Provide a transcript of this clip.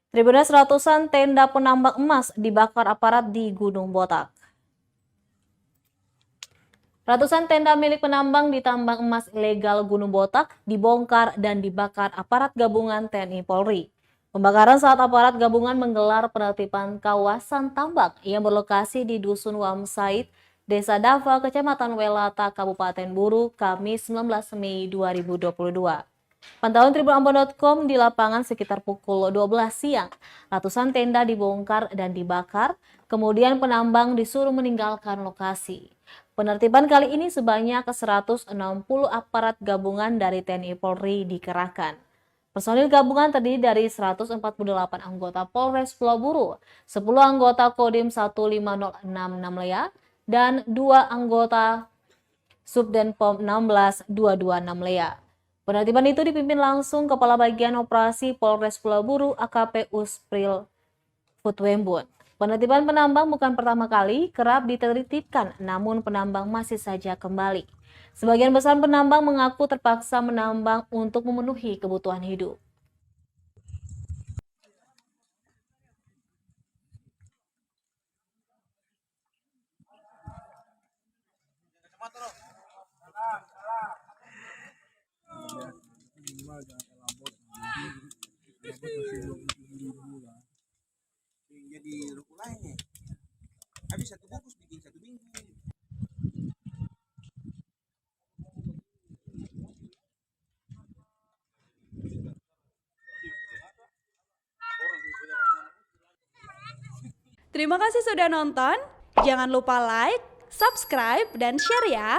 Tribuners, ratusan tenda penambang emas dibakar aparat di Gunung Botak. Ratusan tenda milik penambang di tambang emas ilegal Gunung Botak dibongkar dan dibakar aparat gabungan TNI Polri. Pembakaran saat aparat gabungan menggelar penertiban kawasan tambang yang berlokasi di Dusun Wamsait, Desa Dava, Kecamatan Welata, Kabupaten Buru, Kamis 19 Mei 2022. Pantauan tribunambon.com di lapangan sekitar pukul 12 siang, ratusan tenda dibongkar dan dibakar, kemudian penambang disuruh meninggalkan lokasi. Penertiban kali ini sebanyak 160 aparat gabungan dari TNI Polri dikerahkan. Personil gabungan terdiri dari 148 anggota Polres Pulau Buru, 10 anggota Kodim 15066 Namlea, dan 2 anggota Subdenpom 1622 Namlea. Penertiban itu dipimpin langsung Kepala Bagian Operasi Polres Pulau Buru AKP Uspril Futwembun. Penertiban penambang bukan pertama kali, kerap ditertibkan, namun penambang masih saja kembali. Sebagian besar penambang mengaku terpaksa menambang untuk memenuhi kebutuhan hidup. Jadi rukulanya habis 1 bungkus bikin 1 minggu. Terima kasih sudah nonton. Jangan lupa like, subscribe, dan share ya.